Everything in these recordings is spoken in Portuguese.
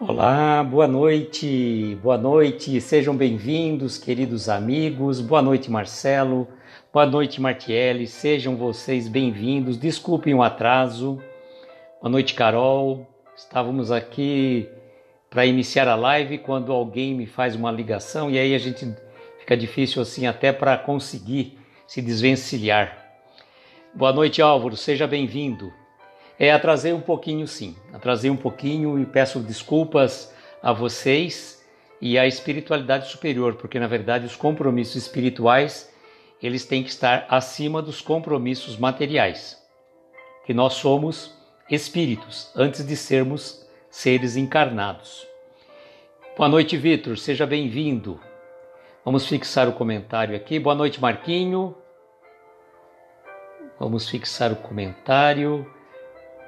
Olá, boa noite, sejam bem-vindos, queridos amigos, boa noite, Marcelo, boa noite, Martiele, sejam vocês bem-vindos, desculpem o atraso, boa noite, Carol, estávamos aqui para iniciar a live quando alguém me faz uma ligação e aí a gente fica difícil assim até para conseguir se desvencilhar. Boa noite, Álvaro, seja bem-vindo. Atrasei um pouquinho sim, atrasei um pouquinho e peço desculpas a vocês e à espiritualidade superior, porque na verdade os compromissos espirituais, eles têm que estar acima dos compromissos materiais, que nós somos espíritos, antes de sermos seres encarnados. Boa noite, Vitor, seja bem-vindo. Vamos fixar o comentário aqui. Boa noite, Marquinho. Vamos fixar o comentário.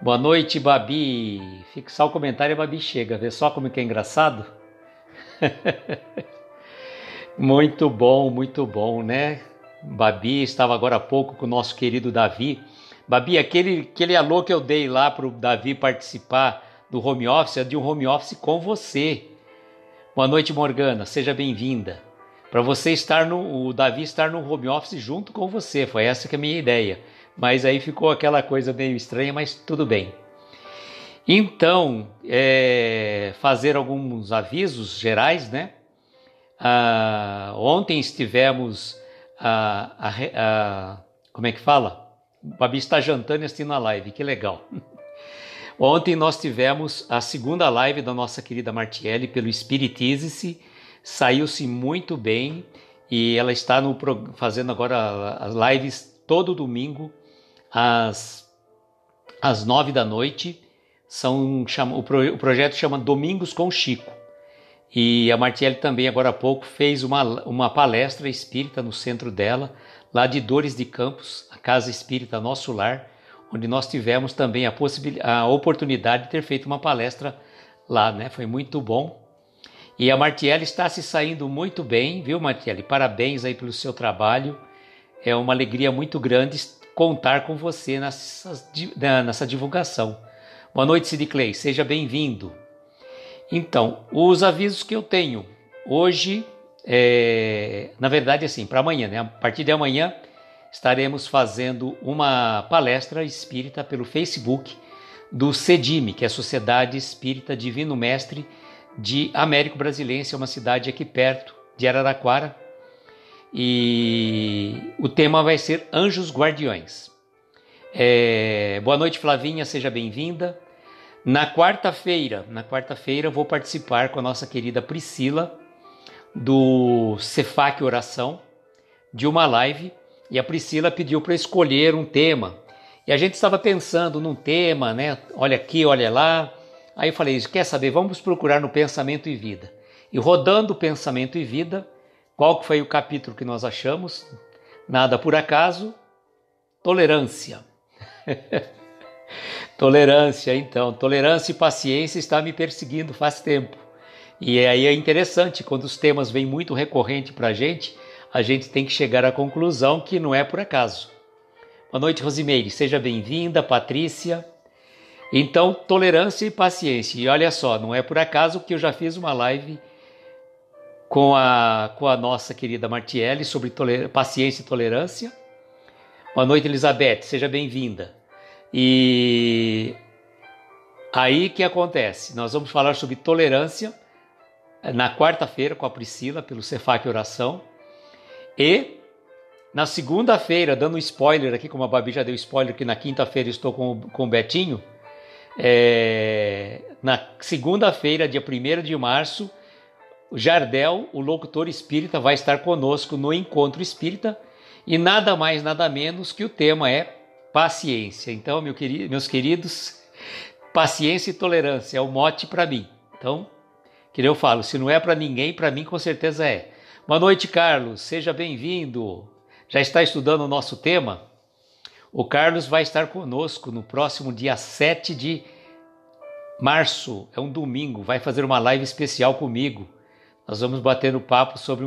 Boa noite, Babi. Fixar o comentário, a Babi chega. Vê só como que é engraçado? Muito bom, né? Babi estava agora há pouco com o nosso querido Davi. Babi, aquele alô que eu dei lá para o Davi participar do home office é de um home office com você. Boa noite, Morgana. Seja bem-vinda. Para você estar o Davi estar no home office junto com você. Foi essa que é a minha ideia. Mas aí ficou aquela coisa meio estranha, mas tudo bem. Então, fazer alguns avisos gerais, né? Ontem estivemos, como é que fala? O Babi está jantando e assistindo a live, que legal. Ontem nós tivemos a segunda live da nossa querida Martiele pelo Espiritize-se, saiu-se muito bem e ela está fazendo agora as lives todo domingo, às 9 da noite, o projeto chama Domingos com Chico. E a Martiele também, agora há pouco, fez uma palestra espírita no centro dela, lá de Dores de Campos, a Casa Espírita Nosso Lar, onde nós tivemos também a oportunidade de ter feito uma palestra lá, né? Foi muito bom. E a Martiele está se saindo muito bem, viu, Martiele? Parabéns aí pelo seu trabalho. É uma alegria muito grande contar com você nessa divulgação. Boa noite, Sid Clay, seja bem-vindo. Então, os avisos que eu tenho hoje, na verdade assim, para amanhã, né? A partir de amanhã estaremos fazendo uma palestra espírita pelo Facebook do CEDIME, que é a Sociedade Espírita Divino Mestre de Américo Brasilense, é uma cidade aqui perto de Araraquara. E o tema vai ser Anjos Guardiões. Boa noite, Flavinha, seja bem-vinda. Na quarta-feira vou participar com a nossa querida Priscila do Cefac Oração, de uma live, e a Priscila pediu para escolher um tema. E a gente estava pensando num tema, né? Olha aqui, olha lá. Aí eu falei, quer saber, vamos procurar no Pensamento e Vida. E rodando o Pensamento e Vida, qual que foi o capítulo que nós achamos? Nada por acaso, tolerância. Tolerância, então. Tolerância e paciência está me perseguindo faz tempo. E aí é interessante, quando os temas vêm muito recorrente para a gente tem que chegar à conclusão que não é por acaso. Boa noite, Rosimeire. Seja bem-vinda, Patrícia. Então, tolerância e paciência. E olha só, não é por acaso que eu já fiz uma live com a nossa querida Martiele sobre paciência e tolerância. Boa noite, Elizabeth, seja bem-vinda. E aí que acontece? Nós vamos falar sobre tolerância na quarta-feira com a Priscila, pelo Cefac Oração. E na segunda-feira, dando um spoiler aqui, como a Babi já deu spoiler, que na quinta-feira estou com o Betinho. Na segunda-feira, dia 1º de março, o Jardel, o locutor espírita, vai estar conosco no Encontro Espírita e nada mais, nada menos que o tema é paciência. Então, meus queridos, paciência e tolerância é o mote para mim. Então, que eu falo, se não é para ninguém, para mim com certeza é. Boa noite, Carlos, seja bem-vindo. Já está estudando o nosso tema? O Carlos vai estar conosco no próximo dia 7 de março, é um domingo, vai fazer uma live especial comigo. Nós vamos bater no papo sobre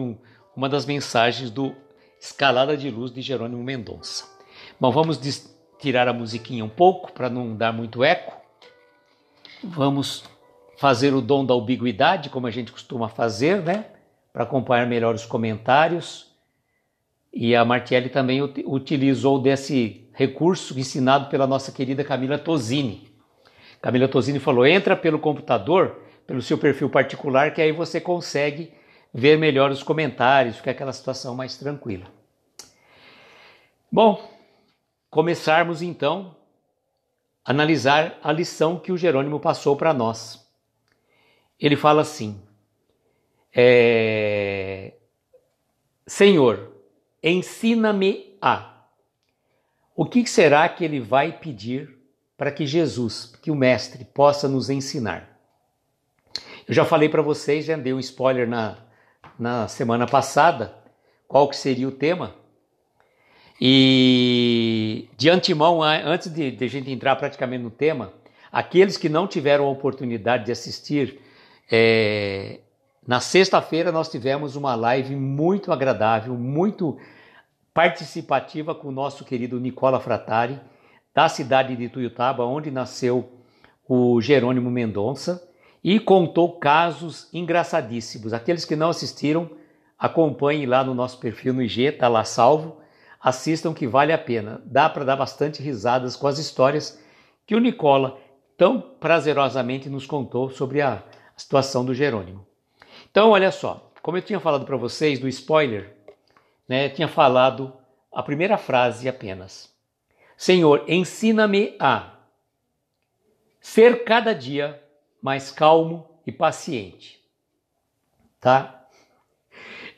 uma das mensagens do Escalada de Luz de Jerônimo Mendonça. Bom, vamos tirar a musiquinha um pouco para não dar muito eco. Vamos fazer o dom da ambiguidade, como a gente costuma fazer, né? Para acompanhar melhor os comentários. E a Martielli também utilizou desse recurso ensinado pela nossa querida Camila Tosini. Camila Tosini falou, entra pelo computador, pelo seu perfil particular, que aí você consegue ver melhor os comentários, fica aquela situação mais tranquila. Bom, começarmos então a analisar a lição que o Jerônimo passou para nós. Ele fala assim, Senhor, ensina-me a. O que será que ele vai pedir para que Jesus, que o Mestre, possa nos ensinar? Eu já falei para vocês, já dei um spoiler na semana passada, qual que seria o tema. E de antemão, antes de a gente entrar praticamente no tema, aqueles que não tiveram a oportunidade de assistir, na sexta-feira nós tivemos uma live muito agradável, muito participativa com o nosso querido Nicola Frattari, da cidade de Tuiutaba, onde nasceu o Jerônimo Mendonça, e contou casos engraçadíssimos. Aqueles que não assistiram, acompanhem lá no nosso perfil no IG, está lá salvo, assistam que vale a pena. Dá para dar bastante risadas com as histórias que o Nicola tão prazerosamente nos contou sobre a situação do Jerônimo. Então, olha só, como eu tinha falado para vocês do spoiler, né, tinha falado a primeira frase apenas. Senhor, ensina-me a ser cada dia mais calmo e paciente. Tá?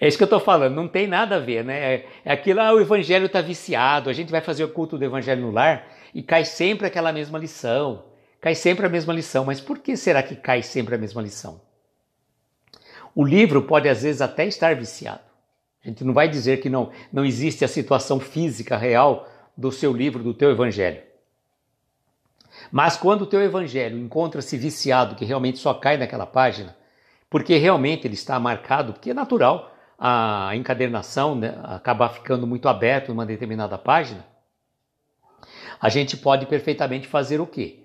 É isso que eu estou falando, não tem nada a ver, né? É aquilo, o evangelho está viciado, a gente vai fazer o culto do evangelho no lar e cai sempre aquela mesma lição. Cai sempre a mesma lição, mas por que será que cai sempre a mesma lição? O livro pode às vezes até estar viciado. A gente não vai dizer que não existe a situação física real do seu livro, do teu evangelho. Mas quando o teu evangelho encontra-se viciado, que realmente só cai naquela página, porque realmente ele está marcado, porque é natural a encadernação, né, acabar ficando muito aberto numa determinada página, a gente pode perfeitamente fazer o quê?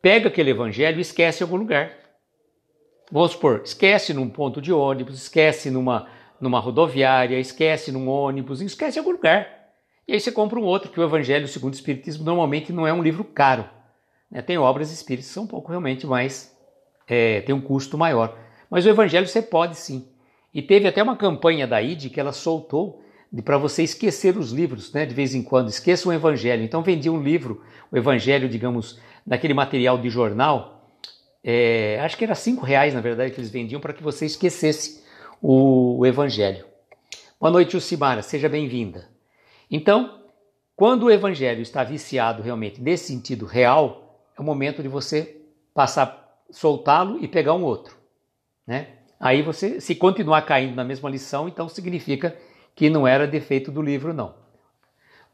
Pega aquele evangelho e esquece em algum lugar. Vamos supor, esquece num ponto de ônibus, esquece numa rodoviária, esquece num ônibus, esquece em algum lugar. E aí você compra um outro, que o Evangelho segundo o Espiritismo normalmente não é um livro caro. Né? Tem obras espíritas que são um pouco realmente mais, tem um custo maior. Mas o Evangelho você pode sim. E teve até uma campanha da ID que ela soltou para você esquecer os livros, né? De vez em quando, esqueça o Evangelho. Então vendia um livro, o Evangelho, digamos, naquele material de jornal, acho que era R$5 na verdade que eles vendiam para que você esquecesse o Evangelho. Boa noite, Jucimara, seja bem-vinda. Então, quando o Evangelho está viciado realmente nesse sentido real, é o momento de você soltá-lo e pegar um outro, né? Aí você, se continuar caindo na mesma lição, então significa que não era defeito do livro, não.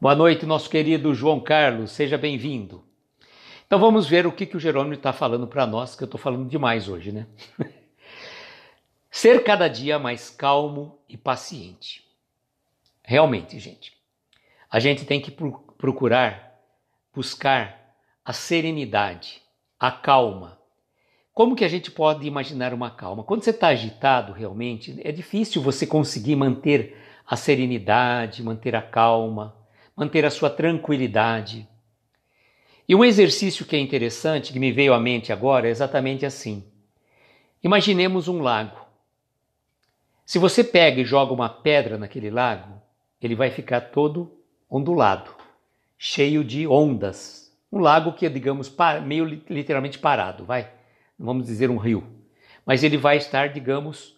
Boa noite, nosso querido João Carlos, seja bem-vindo. Então vamos ver o que o Jerônimo está falando para nós, que eu estou falando demais hoje, né? Ser cada dia mais calmo e paciente. Realmente, gente, a gente tem que buscar a serenidade, a calma. Como que a gente pode imaginar uma calma? Quando você está agitado realmente, é difícil você conseguir manter a serenidade, manter a calma, manter a sua tranquilidade. E um exercício que é interessante, que me veio à mente agora, é exatamente assim. Imaginemos um lago. Se você pega e joga uma pedra naquele lago, ele vai ficar todo ondulado, cheio de ondas. Um lago que é, digamos, meio literalmente parado, vamos dizer um rio. Mas ele vai estar, digamos,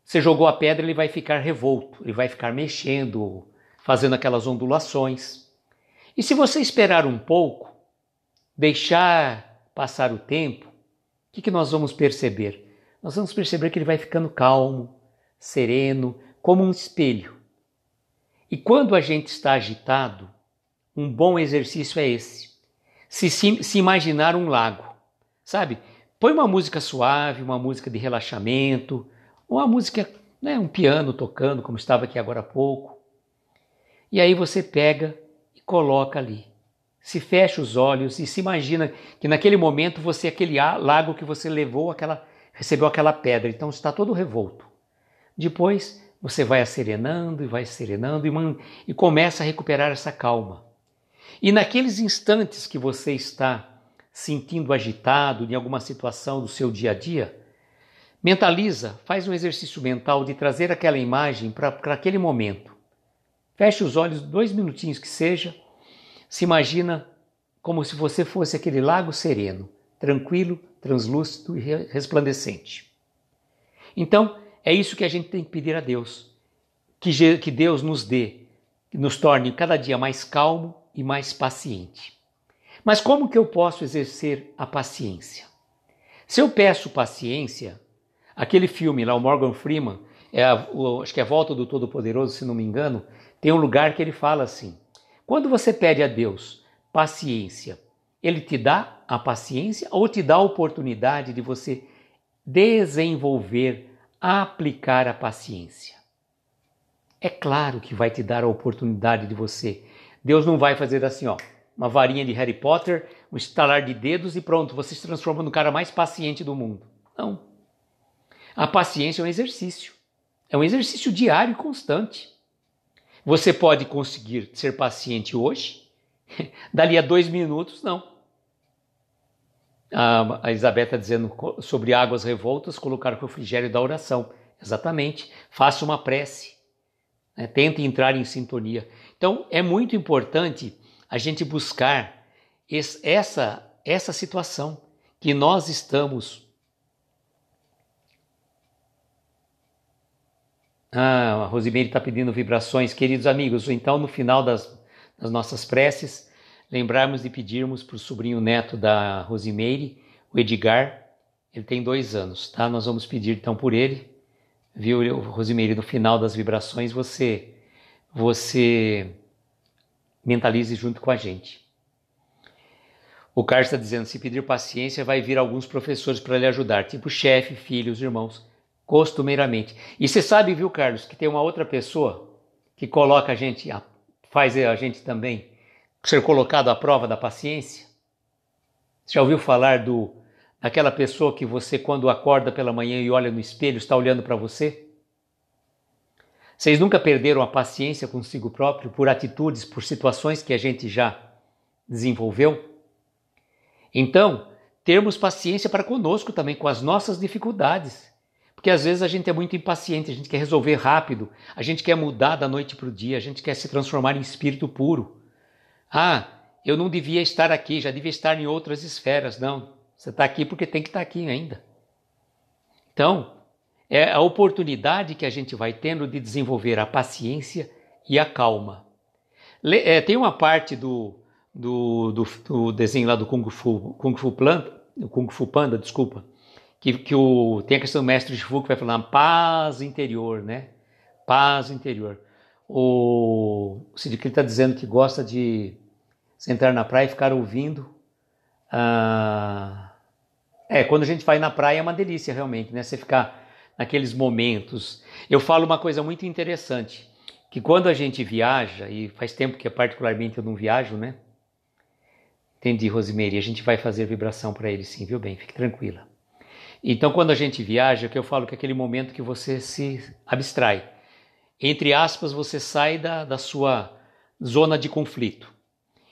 você jogou a pedra, ele vai ficar revolto, ele vai ficar mexendo, fazendo aquelas ondulações. E se você esperar um pouco, deixar passar o tempo, o que nós vamos perceber? Nós vamos perceber que ele vai ficando calmo, sereno, como um espelho. E quando a gente está agitado, um bom exercício é esse. Se imaginar um lago, sabe? Põe uma música suave, uma música de relaxamento, uma música, né, um piano tocando, como estava aqui agora há pouco. E aí você pega e coloca ali. se fecha os olhos e se imagina que naquele momento você é aquele lago que você recebeu aquela pedra, então está todo revolto. Depois você vai serenando e vai serenando e começa a recuperar essa calma. E naqueles instantes que você está sentindo agitado em alguma situação do seu dia a dia, mentaliza, faz um exercício mental de trazer aquela imagem para aquele momento. Feche os olhos 2 minutinhos que seja, se imagina como se você fosse aquele lago sereno, tranquilo, translúcido e resplandecente. Então, é isso que a gente tem que pedir a Deus, que Deus nos dê, que nos torne cada dia mais calmo e mais paciente. Mas como que eu posso exercer a paciência? Se eu peço paciência, aquele filme lá, o Morgan Freeman, acho que é A Volta do Todo-Poderoso, se não me engano, tem um lugar que ele fala assim: quando você pede a Deus paciência, Ele te dá a paciência ou te dá a oportunidade de você desenvolver, aplicar a paciência? É claro que vai te dar a oportunidade de você. Deus não vai fazer assim, uma varinha de Harry Potter, um estalar de dedos e pronto, você se transforma no cara mais paciente do mundo. Não. A paciência é um exercício. É um exercício diário e constante. Você pode conseguir ser paciente hoje, dali a 2 minutos, não. A Isabel está dizendo sobre águas revoltas, colocar o refrigério da oração. Exatamente. Faça uma prece. Tente entrar em sintonia. Então, é muito importante a gente buscar essa situação que nós estamos... a Rosimeire está pedindo vibrações. Queridos amigos, então no final das nossas preces, lembrarmos de pedirmos para o sobrinho neto da Rosimeire, o Edgar, ele tem 2 anos, tá? Nós vamos pedir então por ele, viu, Rosimeire? No final das vibrações você mentalize junto com a gente. O Carlos está dizendo, se pedir paciência vai vir alguns professores para lhe ajudar, tipo chefe, filhos, irmãos, costumeiramente. E você sabe, viu, Carlos, que tem uma outra pessoa que coloca a gente, faz a gente também ser colocado à prova da paciência? Você já ouviu falar daquela pessoa que você, quando acorda pela manhã e olha no espelho, está olhando para você? Vocês nunca perderam a paciência consigo próprio por atitudes, por situações que a gente já desenvolveu? Então, termos paciência para conosco também, com as nossas dificuldades. Porque às vezes a gente é muito impaciente, a gente quer resolver rápido, a gente quer mudar da noite para o dia, a gente quer se transformar em espírito puro. Eu não devia estar aqui, já devia estar em outras esferas. Não, você está aqui porque tem que estar aqui ainda. Então, é a oportunidade que a gente vai tendo de desenvolver a paciência e a calma. Tem uma parte do desenho lá do Kung Fu Panda, desculpa, que tem a questão do mestre Shifu que vai falar paz interior, né? Paz interior. O Sidney está dizendo que gosta de sentar na praia e ficar ouvindo. Quando a gente vai na praia é uma delícia realmente, né? Você ficar naqueles momentos. Eu falo uma coisa muito interessante, que quando a gente viaja, e faz tempo que particularmente eu não viajo, né? Entendi, Rosimeire, a gente vai fazer vibração para ele sim, viu bem? Fique tranquila. Então, quando a gente viaja, o que eu falo que é aquele momento que você se abstrai. Entre aspas, você sai da sua zona de conflito.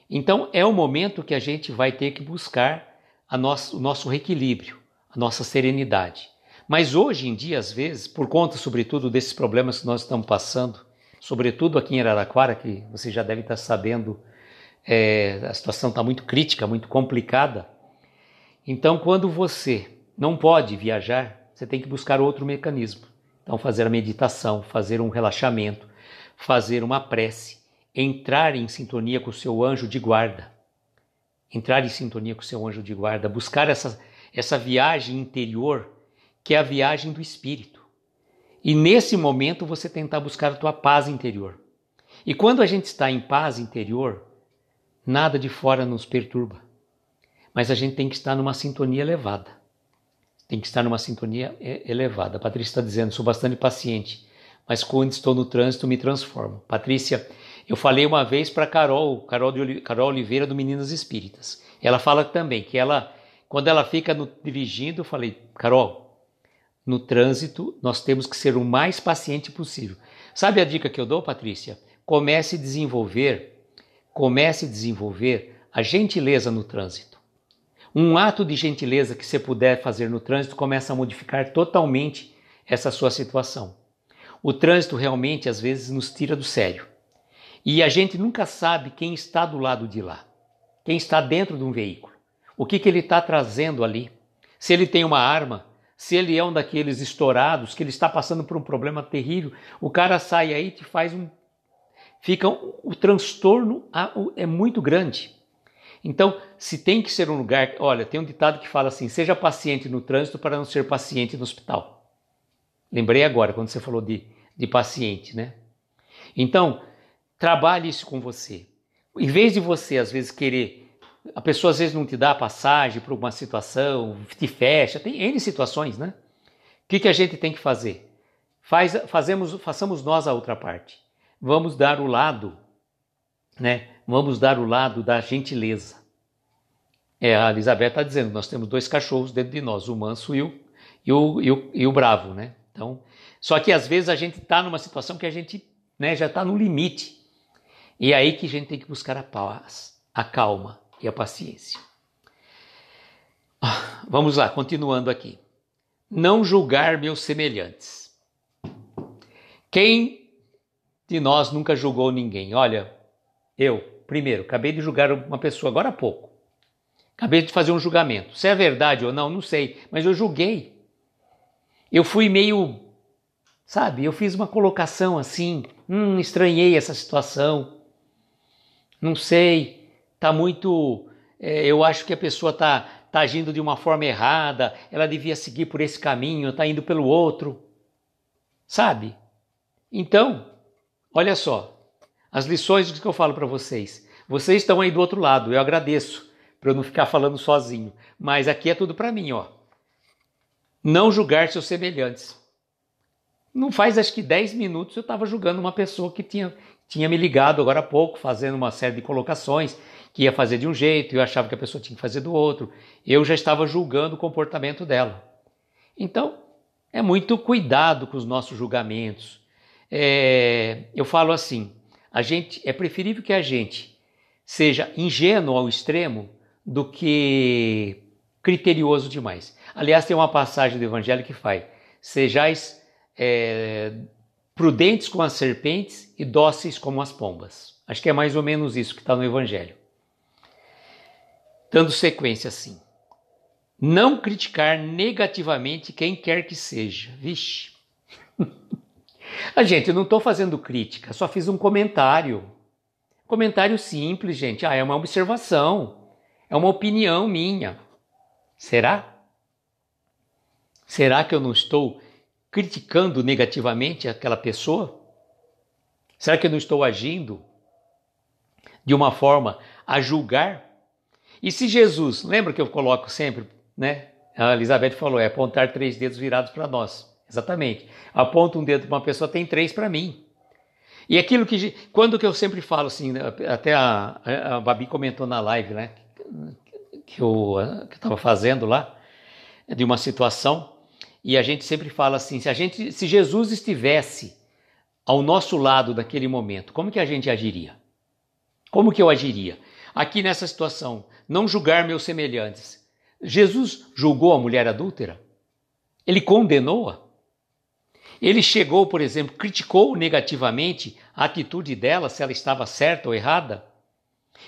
Então, é o momento que a gente vai ter que buscar o nosso reequilíbrio, a nossa serenidade. Mas hoje em dia, às vezes, por conta, sobretudo, desses problemas que nós estamos passando, sobretudo aqui em Araraquara, que você já deve estar sabendo, a situação está muito crítica, muito complicada. Então, quando você não pode viajar, você tem que buscar outro mecanismo. Então, fazer a meditação, fazer um relaxamento, fazer uma prece, entrar em sintonia com o seu anjo de guarda. Entrar em sintonia com o seu anjo de guarda, buscar essa viagem interior, que é a viagem do espírito. E nesse momento você tentar buscar a tua paz interior. E quando a gente está em paz interior, nada de fora nos perturba. Mas a gente tem que estar numa sintonia elevada. Tem que estar numa sintonia elevada. A Patrícia está dizendo, sou bastante paciente, mas quando estou no trânsito me transformo. Patrícia, Eu falei uma vez para Carol Oliveira do Meninas Espíritas. Ela fala também que quando ela fica dirigindo, eu falei, Carol, no trânsito nós temos que ser o mais paciente possível. Sabe a dica que eu dou, Patrícia? Comece a desenvolver a gentileza no trânsito. Um ato de gentileza que você puder fazer no trânsito começa a modificar totalmente essa sua situação. O trânsito realmente às vezes nos tira do sério. E a gente nunca sabe quem está do lado de lá, quem está dentro de um veículo, o que ele está trazendo ali. Se ele tem uma arma, se ele é um daqueles estourados, que ele está passando por um problema terrível, o cara sai aí e te faz o transtorno é muito grande. Então, se tem que ser um lugar... Olha, tem um ditado que fala assim, seja paciente no trânsito para não ser paciente no hospital. Lembrei agora, quando você falou de paciente, né? Então, trabalhe isso com você. Em vez de você, às vezes, querer... A pessoa, às vezes, não te dá passagem para uma situação, te fecha, tem N situações, né? O que a gente tem que fazer? Façamos nós a outra parte. Vamos dar o lado, né? Vamos dar o lado da gentileza. A Elizabeth está dizendo, nós temos 2 cachorros dentro de nós, o manso e o bravo, né? Então, só que às vezes a gente está numa situação que a gente, né, já está no limite. E é aí que a gente tem que buscar a paz, a calma e a paciência. Vamos lá, continuando aqui. Não julgar meus semelhantes. Quem de nós nunca julgou ninguém? Olha, eu, primeiro, acabei de julgar uma pessoa agora há pouco. Acabei de fazer um julgamento. Se é verdade ou não, não sei, mas eu julguei. Eu fui meio, sabe, eu fiz uma colocação assim, estranhei essa situação. Não sei, tá muito... eu acho que a pessoa tá agindo de uma forma errada, ela devia seguir por esse caminho, tá indo pelo outro, sabe? Então, olha só, as lições que eu falo para vocês. Vocês estão aí do outro lado, eu agradeço, para eu não ficar falando sozinho, mas aqui é tudo para mim, ó. Não julgar seus semelhantes. Não faz, acho que 10 minutos eu estava julgando uma pessoa que tinha me ligado agora há pouco, fazendo uma série de colocações, que ia fazer de um jeito, eu achava que a pessoa tinha que fazer do outro. Eu já estava julgando o comportamento dela. Então, é muito cuidado com os nossos julgamentos. Eu falo assim, é preferível que a gente seja ingênuo ao extremo do que criterioso demais. Aliás, tem uma passagem do Evangelho que faz, sejais prudentes como as serpentes e dóceis como as pombas. Acho que é mais ou menos isso que está no Evangelho. Dando sequência assim. Não criticar negativamente quem quer que seja. Vixe. Gente, eu não estou fazendo crítica, só fiz um comentário. Comentário simples, gente. É uma observação. É uma opinião minha. Será? Será que eu não estou criticando negativamente aquela pessoa? Será que eu não estou agindo de uma forma a julgar? E se Jesus, lembra que eu coloco sempre, né? A Elizabeth falou, apontar 3 dedos virados para nós. Exatamente. Aponta um dedo para uma pessoa, tem 3 para mim. E aquilo quando que eu sempre falo assim, até a Babi comentou na live, né? Que eu estava fazendo lá, de uma situação, e a gente sempre fala assim, se Jesus estivesse ao nosso lado naquele momento, como que a gente agiria? Como que eu agiria? Aqui nessa situação, não julgar meus semelhantes. Jesus julgou a mulher adúltera? Ele condenou-a? Ele chegou, por exemplo, criticou negativamente a atitude dela, se ela estava certa ou errada?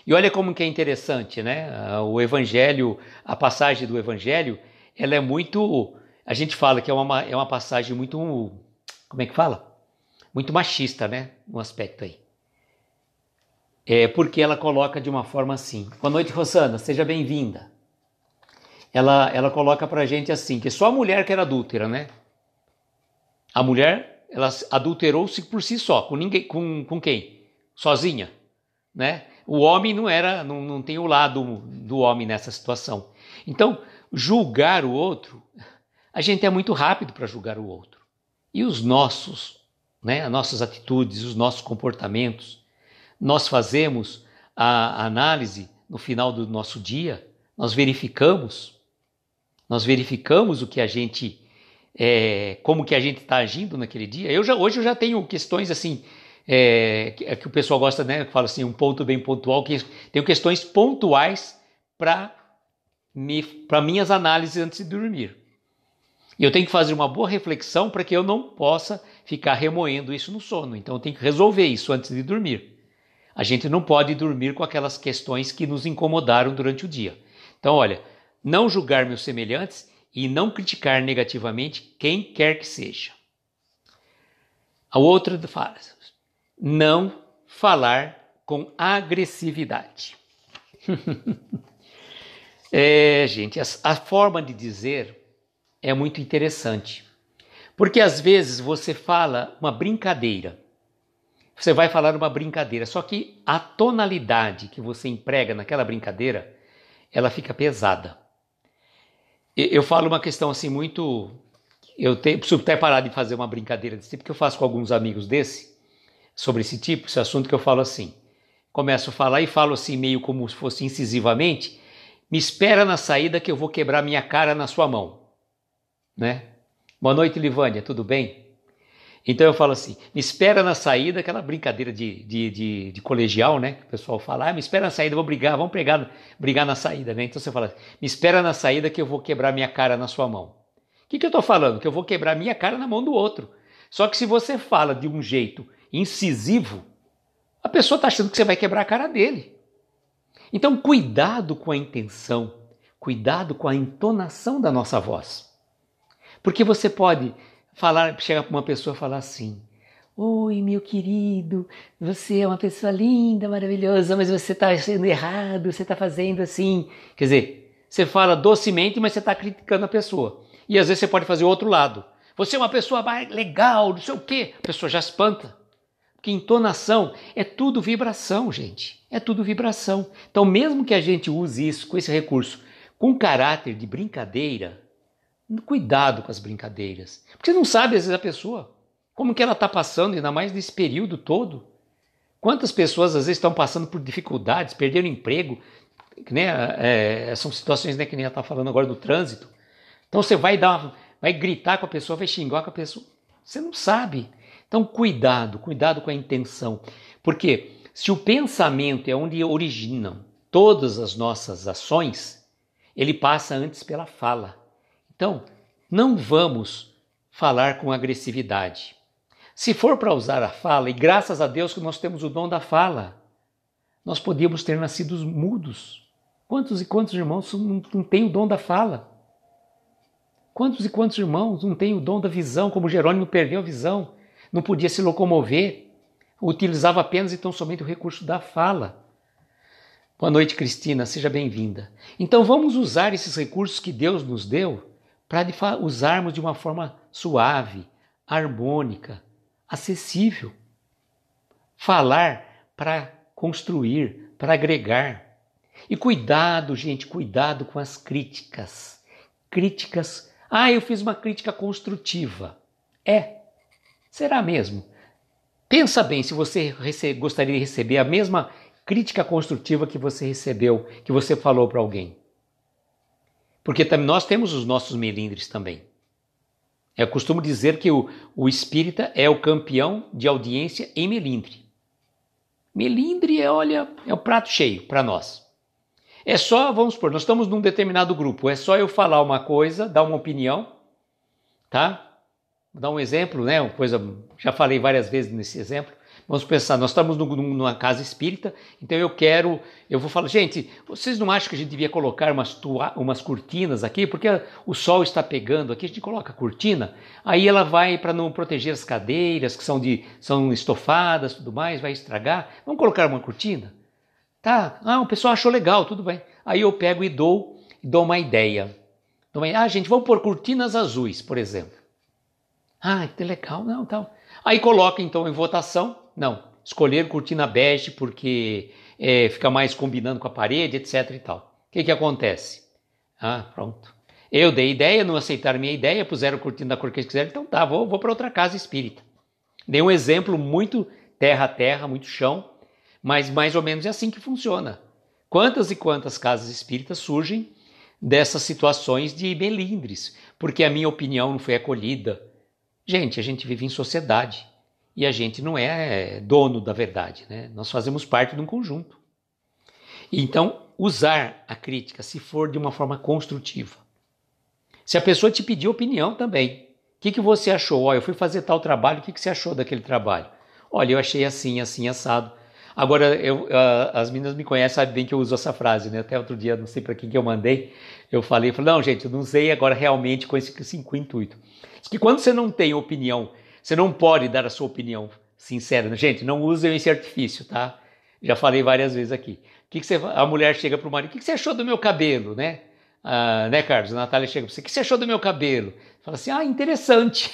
E olha como que é interessante, né? O Evangelho, a passagem do Evangelho, ela é muito... A gente fala que é uma passagem muito... Como é que fala? Muito machista, né? Um aspecto aí. Porque ela coloca de uma forma assim. Boa noite, Rosana, seja bem-vinda. Ela coloca pra gente assim, que só a mulher que era adúltera, né? A mulher, ela adulterou-se por si só, com ninguém, com quem? Sozinha, né? O homem não tem o lado do homem nessa situação. Então, julgar o outro, a gente é muito rápido para julgar o outro. E os nossos, né? As nossas atitudes, os nossos comportamentos, nós fazemos a análise no final do nosso dia, nós verificamos o que a gente, como que a gente está agindo naquele dia. Hoje eu já tenho questões assim, que o pessoal gosta, né? Que fala assim, um ponto bem pontual, que tenho questões pontuais para minhas análises antes de dormir. E eu tenho que fazer uma boa reflexão para que eu não possa ficar remoendo isso no sono. Então eu tenho que resolver isso antes de dormir. A gente não pode dormir com aquelas questões que nos incomodaram durante o dia. Então, olha, não julgar meus semelhantes e não criticar negativamente quem quer que seja. A outra frase, não falar com agressividade. Gente, a forma de dizer é muito interessante, porque às vezes você fala uma brincadeira, você vai falar uma brincadeira, só que a tonalidade que você emprega naquela brincadeira, ela fica pesada. Eu falo uma questão assim muito, preciso até parar de fazer uma brincadeira desse tipo, que eu faço com alguns amigos sobre esse assunto que eu falo assim, começo a falar e falo assim meio como se fosse incisivamente, me espera na saída que eu vou quebrar minha cara na sua mão. Né? Boa noite, Livânia, tudo bem? Então eu falo assim, me espera na saída, aquela brincadeira de colegial, né? Que o pessoal fala, me espera na saída, vamos brigar na saída, né? Então você fala, me espera na saída que eu vou quebrar minha cara na sua mão. O que eu estou falando? Que eu vou quebrar minha cara na mão do outro. Só que se você fala de um jeito incisivo, a pessoa está achando que você vai quebrar a cara dele. Então cuidado com a intenção, cuidado com a entonação da nossa voz. Porque você pode chegar para uma pessoa e falar assim, oi, meu querido, você é uma pessoa linda, maravilhosa, mas você está sendo errado, você está fazendo assim. Quer dizer, você fala docemente, mas você está criticando a pessoa. E às vezes você pode fazer o outro lado. Você é uma pessoa mais legal, não sei o quê. A pessoa já espanta. Porque entonação é tudo vibração, gente. É tudo vibração. Então, mesmo que a gente use isso, com esse recurso, com caráter de brincadeira, cuidado com as brincadeiras. Porque você não sabe, às vezes, a pessoa, como que ela está passando, ainda mais nesse período todo. Quantas pessoas, às vezes, estão passando por dificuldades, perderam emprego, né? São situações, né, que nem ela está falando agora do trânsito. Então, você vai gritar com a pessoa, vai xingar com a pessoa. Você não sabe. Então, cuidado com a intenção. Porque se o pensamento é onde originam todas as nossas ações, ele passa antes pela fala. Então, não vamos falar com agressividade. Se for para usar a fala, e graças a Deus que nós temos o dom da fala, nós podíamos ter nascido mudos. Quantos e quantos irmãos não têm o dom da fala? Quantos e quantos irmãos não têm o dom da visão, como Jerônimo perdeu a visão, não podia se locomover, utilizava apenas e tão somente o recurso da fala. Boa noite, Cristina, seja bem-vinda. Então vamos usar esses recursos que Deus nos deu para usarmos de uma forma suave, harmônica, acessível. Falar para construir, para agregar. E cuidado, gente, cuidado com as críticas. Críticas. Eu fiz uma crítica construtiva. Será mesmo? Pensa bem se você gostaria de receber a mesma crítica construtiva que você recebeu, que você falou para alguém. Porque nós temos os nossos melindres também. Eu costumo dizer que o espírita é o campeão de audiência em melindre. Melindre é o prato cheio para nós. É só, vamos supor, nós estamos num determinado grupo, é só eu falar uma coisa, dar uma opinião, tá? Vou dar um exemplo, né? Uma coisa, já falei várias vezes nesse exemplo. Vamos pensar, nós estamos numa casa espírita, então eu vou falar, gente, vocês não acham que a gente devia colocar umas cortinas aqui? Porque o sol está pegando aqui, a gente coloca a cortina, aí ela vai para não proteger as cadeiras, que são estofadas, tudo mais, vai estragar. Vamos colocar uma cortina? Tá, o pessoal achou legal, tudo bem. Aí eu pego e dou uma ideia. Gente, vamos pôr cortinas azuis, por exemplo. Que legal, não, tal. Aí coloca então em votação, escolher cortina bege porque fica mais combinando com a parede, etc e tal. O que acontece? Pronto. Eu dei ideia, não aceitaram minha ideia, puseram cortina da cor que eles quiseram, então tá, vou para outra casa espírita. Dei um exemplo muito terra a terra, muito chão, Mas mais ou menos é assim que funciona. Quantas e quantas casas espíritas surgem dessas situações de melindres, porque a minha opinião não foi acolhida. Gente, a gente vive em sociedade e a gente não é dono da verdade, né? Nós fazemos parte de um conjunto. Então, usar a crítica se for de uma forma construtiva. Se a pessoa te pedir opinião também, o que você achou? Olha, eu fui fazer tal trabalho, o que você achou daquele trabalho? Olha, eu achei assim, assim, assado. Agora, as meninas me conhecem, sabem bem que eu uso essa frase, né? Até outro dia, não sei para quem que eu mandei, eu falei, não, gente, eu não usei agora realmente com esse intuito. Diz que quando você não tem opinião, você não pode dar a sua opinião sincera. Gente, não usem esse artifício, tá? Já falei várias vezes aqui. A mulher chega para o marido, o que você achou do meu cabelo, né? Né, Carlos? A Natália chega para você, o que você achou do meu cabelo? Fala assim, interessante.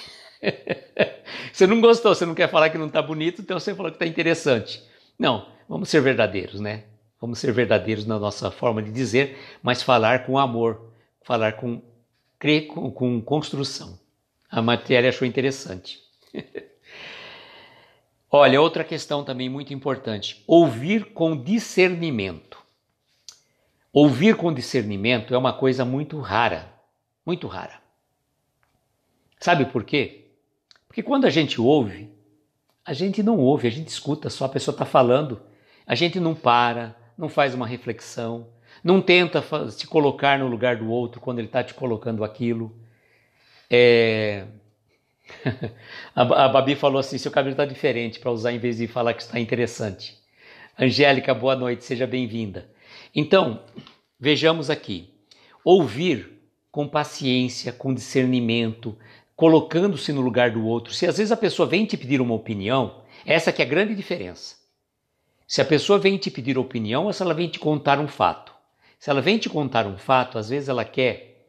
Você não gostou, você não quer falar que não está bonito, então você falou que está interessante. Não, vamos ser verdadeiros, né? Vamos ser verdadeiros na nossa forma de dizer, mas falar com amor, falar com construção. A Martiele achou interessante. Olha, outra questão também muito importante, ouvir com discernimento. Ouvir com discernimento é uma coisa muito rara, muito rara. Sabe por quê? Porque quando a gente ouve, a gente não ouve, a gente escuta, só a pessoa está falando. A gente não para, não faz uma reflexão, não tenta se colocar no lugar do outro quando ele está te colocando aquilo. A Babi falou assim, seu cabelo está diferente, para usar em vez de falar que está interessante. Angélica, boa noite, seja bem-vinda. Então, vejamos aqui. Ouvir com paciência, com discernimento, colocando-se no lugar do outro. Se às vezes a pessoa vem te pedir uma opinião, essa que é a grande diferença. Se a pessoa vem te pedir opinião ou se ela vem te contar um fato. Se ela vem te contar um fato, às vezes ela quer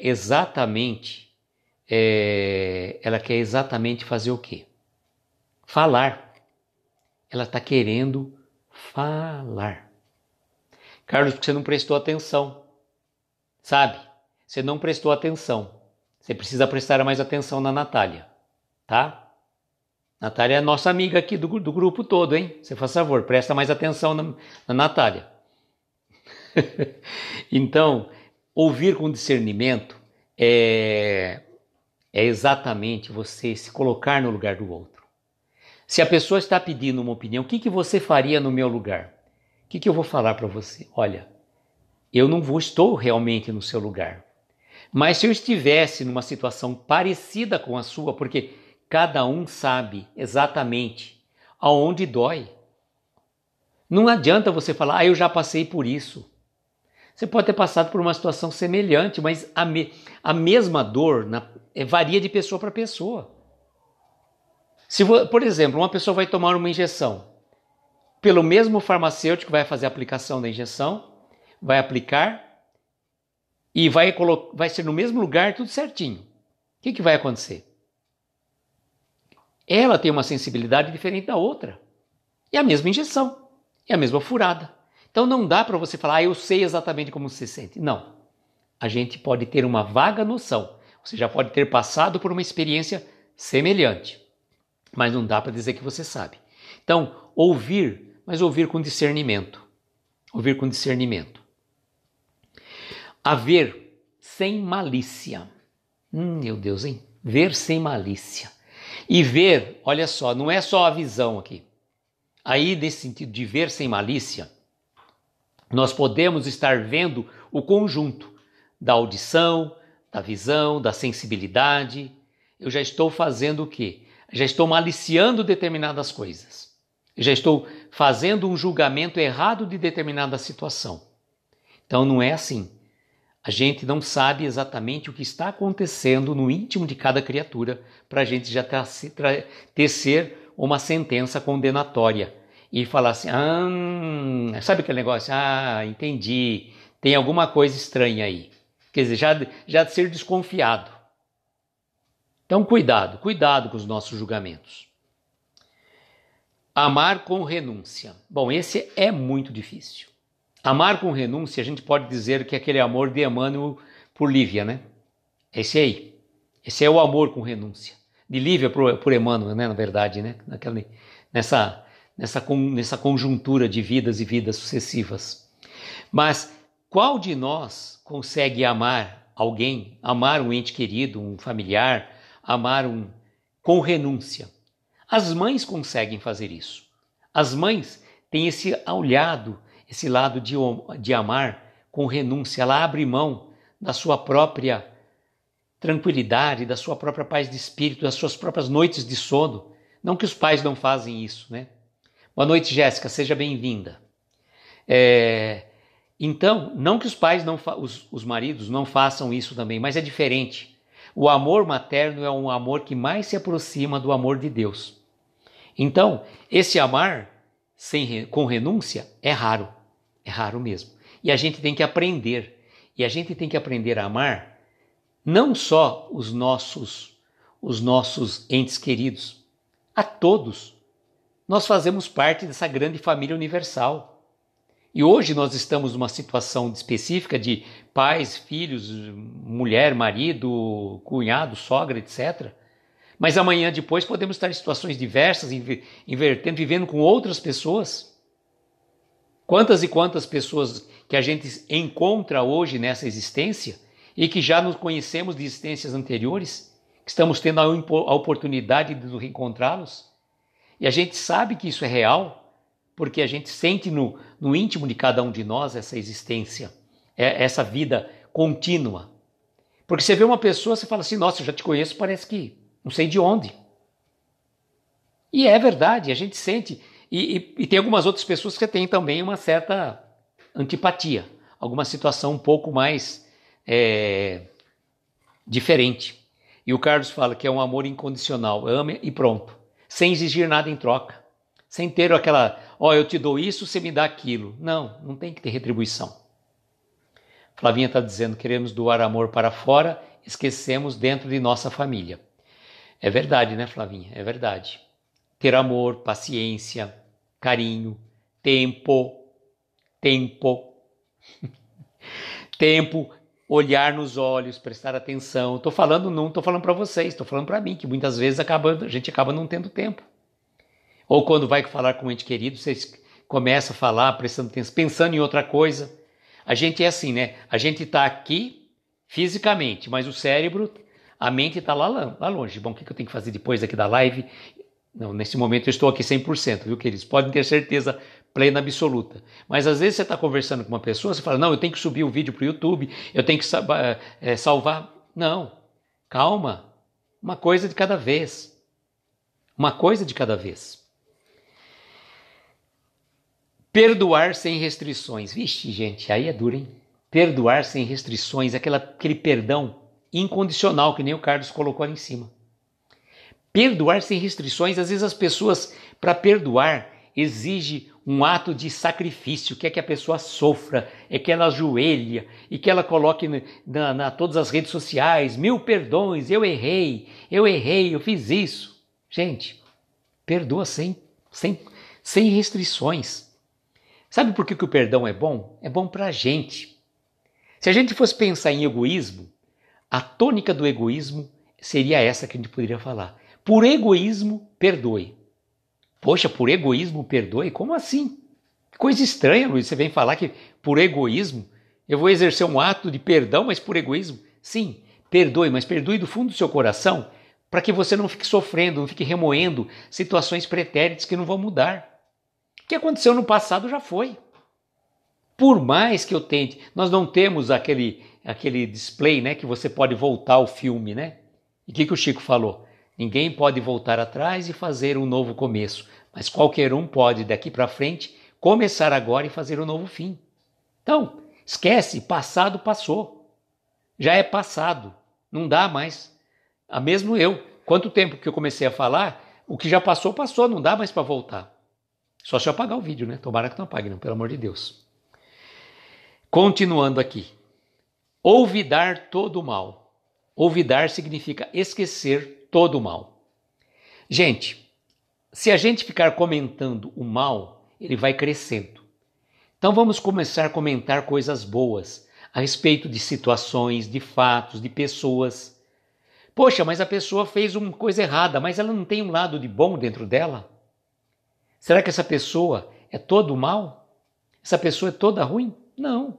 exatamente fazer o quê? Falar. Ela está querendo falar. Carlos, porque você não prestou atenção. Sabe? Você não prestou atenção. Você precisa prestar mais atenção na Natália. Tá? Natália é nossa amiga aqui do grupo todo, hein? Você faz favor, presta mais atenção na Natália. Então, ouvir com discernimento é exatamente você se colocar no lugar do outro. Se a pessoa está pedindo uma opinião, o que você faria no meu lugar? O que eu vou falar para você? Olha, eu não estou realmente no seu lugar. Mas se eu estivesse numa situação parecida com a sua, porque cada um sabe exatamente aonde dói. Não adianta você falar, eu já passei por isso. Você pode ter passado por uma situação semelhante, mas a mesma dor varia de pessoa para pessoa. Por exemplo, uma pessoa vai tomar uma injeção, pelo mesmo farmacêutico vai fazer a aplicação da injeção, vai aplicar e vai ser no mesmo lugar, tudo certinho. O que vai acontecer? Ela tem uma sensibilidade diferente da outra. É a mesma injeção, é a mesma furada. Então não dá para você falar, eu sei exatamente como você se sente. Não. A gente pode ter uma vaga noção. Você já pode ter passado por uma experiência semelhante. Mas não dá para dizer que você sabe. Então, mas ouvir com discernimento. Ouvir com discernimento. Haver sem malícia. Meu Deus, hein? Ver sem malícia. E ver, olha só, não é só a visão aqui. Aí, nesse sentido de ver sem malícia, nós podemos estar vendo o conjunto da audição, da visão, da sensibilidade. Eu já estou fazendo o quê? Já estou maliciando determinadas coisas. Eu já estou fazendo um julgamento errado de determinada situação. Então não é assim. A gente não sabe exatamente o que está acontecendo no íntimo de cada criatura para a gente já tecer uma sentença condenatória e falar assim, sabe aquele negócio? Entendi, tem alguma coisa estranha aí. Quer dizer, já ser desconfiado. Então cuidado com os nossos julgamentos. Amar com renúncia. Bom, esse é muito difícil. Amar com renúncia, a gente pode dizer que é aquele amor de Emmanuel por Lívia, né? Esse aí. Esse é o amor com renúncia. De Lívia por Emmanuel, né? Na verdade, né? nessa conjuntura de vidas e vidas sucessivas. Mas qual de nós consegue amar alguém, amar um ente querido, um familiar, amar com renúncia? As mães conseguem fazer isso. As mães têm esse lado de amar com renúncia. Ela abre mão da sua própria tranquilidade, da sua própria paz de espírito, das suas próprias noites de sono. Não que os pais não fazem isso, né? Boa noite, Jéssica, seja bem-vinda. Então, não que os pais, os maridos não façam isso também, mas é diferente. O amor materno é um amor que mais se aproxima do amor de Deus. Então, esse amar com renúncia é raro mesmo. E a gente tem que aprender. E a gente tem que aprender a amar não só os nossos entes queridos, a todos. Nós fazemos parte dessa grande família universal. E hoje nós estamos numa situação específica de pais, filhos, mulher, marido, cunhado, sogra, etc. Mas amanhã depois podemos estar em situações diversas, invertendo, vivendo com outras pessoas. Quantas e quantas pessoas que a gente encontra hoje nessa existência e que já nos conhecemos de existências anteriores, que estamos tendo a oportunidade de nos reencontrá-los. E a gente sabe que isso é real, porque a gente sente no íntimo de cada um de nós essa existência, essa vida contínua. Porque você vê uma pessoa, você fala assim, nossa, eu já te conheço, parece que não sei de onde. E é verdade, a gente sente. E tem algumas outras pessoas que têm também uma certa antipatia, alguma situação um pouco mais diferente. E o Carlos fala que é um amor incondicional, ama e pronto, sem exigir nada em troca, sem ter aquela, eu te dou isso, você me dá aquilo. Não tem que ter retribuição. Flavinha está dizendo, queremos doar amor para fora, esquecemos dentro de nossa família. É verdade, né, Flavinha? É verdade. Ter amor, paciência, carinho, tempo, olhar nos olhos, prestar atenção. Não estou falando para vocês, estou falando para mim, que muitas vezes a gente acaba não tendo tempo. Ou quando vai falar com um ente querido, você começa a falar, prestando atenção, pensando em outra coisa. A gente é assim, né? A gente está aqui fisicamente, mas o cérebro, a mente está lá longe. Bom, o que eu tenho que fazer depois aqui da live? Não, nesse momento eu estou aqui 100%, viu, queridos? Podem ter certeza plena, absoluta. Mas às vezes você está conversando com uma pessoa, você fala, não, eu tenho que subir o vídeo para o YouTube, eu tenho que salvar. Não, calma, uma coisa de cada vez. Uma coisa de cada vez. Perdoar sem restrições. Vixe, gente, aí é duro, hein? Perdoar sem restrições, aquele perdão incondicional, que nem o Carlos colocou ali em cima. Perdoar sem restrições, às vezes as pessoas, para perdoar, exige um ato de sacrifício, quer que a pessoa sofra, é que ela ajoelha e que ela coloque todas as redes sociais, 1000 perdões, eu errei, eu fiz isso. Gente, perdoa sem restrições. Sabe por que o perdão é bom? É bom para a gente. Se a gente fosse pensar em egoísmo, a tônica do egoísmo seria essa que a gente poderia falar. Por egoísmo, perdoe. Poxa, por egoísmo, perdoe? Como assim? Coisa estranha, Luiz. Você vem falar que por egoísmo eu vou exercer um ato de perdão, mas por egoísmo? Sim, perdoe, mas perdoe do fundo do seu coração para que você não fique sofrendo, não fique remoendo situações pretéritas que não vão mudar. O que aconteceu no passado já foi. Por mais que eu tente, nós não temos aquele display, né, que você pode voltar ao filme, né? E o que o Chico falou? Ninguém pode voltar atrás e fazer um novo começo, mas qualquer um pode, daqui para frente, começar agora e fazer um novo fim. Então, esquece, passado passou. Já é passado, não dá mais. Mesmo eu, quanto tempo que eu comecei a falar, o que já passou, passou, não dá mais para voltar. Só se eu apagar o vídeo, né? Tomara que não apague, não, pelo amor de Deus. Continuando aqui. Olvidar todo o mal. Olvidar significa esquecer todo o mal. Gente, se a gente ficar comentando o mal, ele vai crescendo. Então vamos começar a comentar coisas boas a respeito de situações, de fatos, de pessoas. Poxa, mas a pessoa fez uma coisa errada, mas ela não tem um lado de bom dentro dela? Será que essa pessoa é todo mal? Essa pessoa é toda ruim? Não.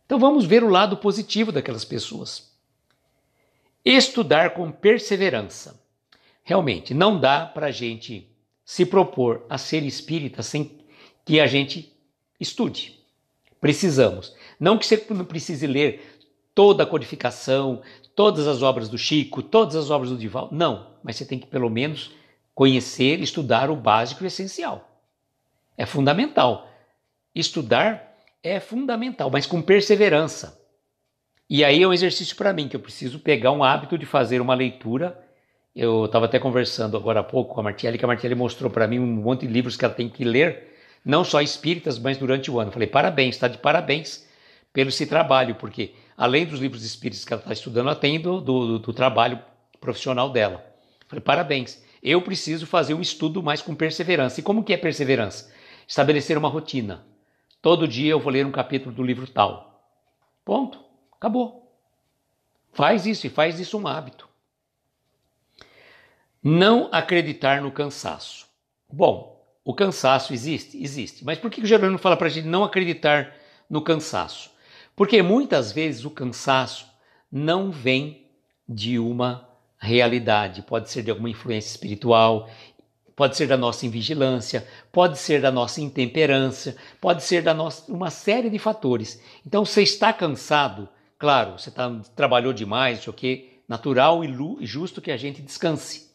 Então vamos ver o lado positivo daquelas pessoas. Estudar com perseverança. Realmente, não dá para a gente se propor a ser espírita sem que a gente estude. Precisamos. Não que você não precise ler toda a codificação, todas as obras do Chico, todas as obras do Divaldo. Não, mas você tem que pelo menos conhecer, estudar o básico e o essencial. É fundamental. Estudar é fundamental, mas com perseverança. E aí é um exercício para mim, que eu preciso pegar um hábito de fazer uma leitura. Eu estava até conversando agora há pouco com a Martiele, que a Martiele mostrou para mim um monte de livros que ela tem que ler, não só espíritas, mas durante o ano. Eu falei, parabéns, está de parabéns pelo esse trabalho, porque além dos livros espíritas que ela está estudando, ela tem do trabalho profissional dela. Eu falei, parabéns. Eu preciso fazer um estudo mais com perseverança. E como que é perseverança? Estabelecer uma rotina. Todo dia eu vou ler um capítulo do livro tal. Ponto. Acabou. Faz isso e faz disso um hábito. Não acreditar no cansaço. Bom, o cansaço existe? Existe. Mas por que o Jerônimo fala para a gente não acreditar no cansaço? Porque muitas vezes o cansaço não vem de uma realidade. Pode ser de alguma influência espiritual, pode ser da nossa invigilância, pode ser da nossa intemperância, pode ser da nossa uma série de fatores. Então, você está cansado, claro, você trabalhou demais, não sei o quê, natural e justo que a gente descanse.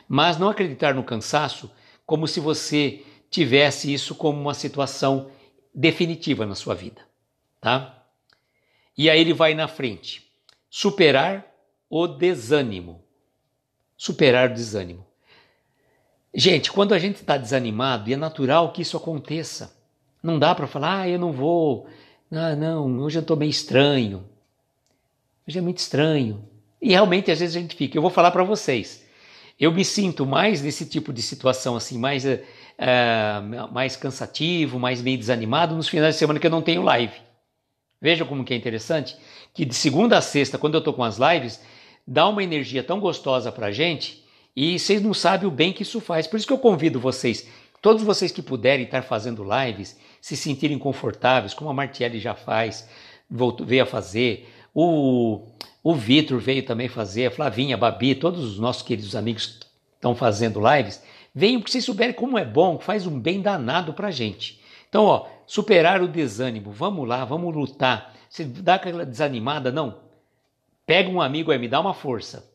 Mas não acreditar no cansaço como se você tivesse isso como uma situação definitiva na sua vida, tá? E aí ele vai na frente. Superar o desânimo. Superar o desânimo. Gente, quando a gente está desanimado, e é natural que isso aconteça. Não dá para falar, eu não vou, não, hoje eu estou meio estranho. Hoje é muito estranho. E realmente às vezes a gente fica. Eu vou falar para vocês. Eu me sinto mais nesse tipo de situação assim, mais cansativo, mais meio desanimado nos finais de semana que eu não tenho live. Veja como que é interessante, que de segunda a sexta, quando eu estou com as lives, dá uma energia tão gostosa para a gente e vocês não sabem o bem que isso faz. Por isso que eu convido vocês, todos vocês que puderem estar fazendo lives, se sentirem confortáveis, como a Martiele já faz, veio a fazer, o Vitor veio também fazer, a Flavinha, a Babi, todos os nossos queridos amigos que estão fazendo lives, venham porque vocês souberem como é bom, faz um bem danado para a gente. Então, superar o desânimo, vamos lá, vamos lutar. Você dá aquela desanimada, não. Pega um amigo aí, me dá uma força.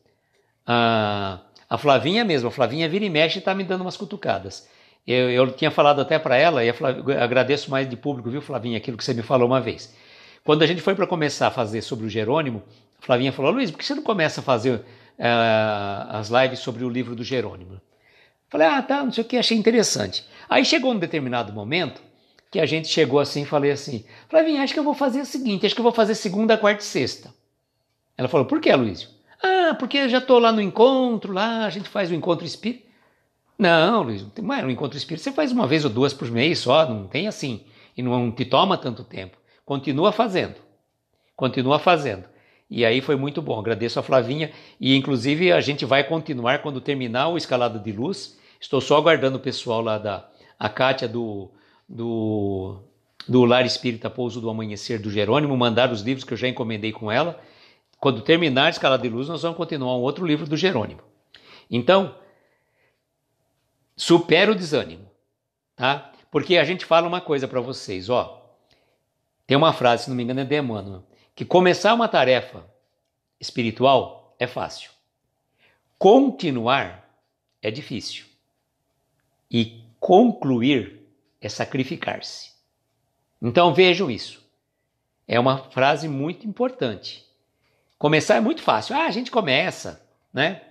A Flavinha mesmo, a Flavinha vira e mexe e está me dando umas cutucadas. Eu tinha falado até para ela, e agradeço mais de público, viu, Flavinha, aquilo que você me falou uma vez. Quando a gente foi para começar a fazer sobre o Jerônimo, a Flavinha falou, Luiz, por que você não começa a fazer as lives sobre o livro do Jerônimo? Falei, tá, não sei o que, achei interessante. Aí chegou um determinado momento que a gente chegou assim e falei assim, Flavinha, acho que eu vou fazer o seguinte, acho que eu vou fazer segunda, quarta e sexta. Ela falou, por que, Luiz? Porque eu já estou lá no encontro, lá a gente faz o encontro espírita. Não, Luiz, mas no encontro espírita você faz uma vez ou duas por mês só, não tem assim, e não te toma tanto tempo. Continua fazendo. E aí foi muito bom, agradeço a Flavinha e inclusive a gente vai continuar quando terminar o Escalada de Luz. Estou só aguardando o pessoal lá a Kátia do Lar Espírita Pouso do Amanhecer do Jerônimo, mandar os livros que eu já encomendei com ela. Quando terminar a Escalada de Luz, nós vamos continuar um outro livro do Jerônimo. Então, supera o desânimo, tá? Porque a gente fala uma coisa para vocês, tem uma frase, se não me engano é de Emmanuel, que começar uma tarefa espiritual é fácil. Continuar é difícil. E concluir é sacrificar-se. Então vejam isso. É uma frase muito importante. Começar é muito fácil. A gente começa, né?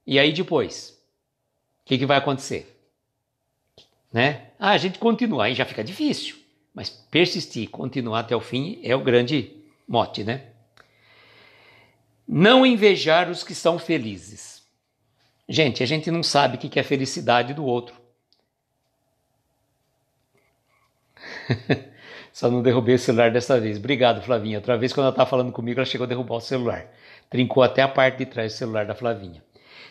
E aí depois, o que vai acontecer? Né? A gente continua, aí já fica difícil. Mas persistir, continuar até o fim é o grande mote, né? Não invejar os que são felizes. Gente, a gente não sabe o que é a felicidade do outro. Só não derrubei o celular dessa vez. Obrigado, Flavinha. Outra vez, quando ela estava falando comigo, ela chegou a derrubar o celular. Trincou até a parte de trás do celular da Flavinha.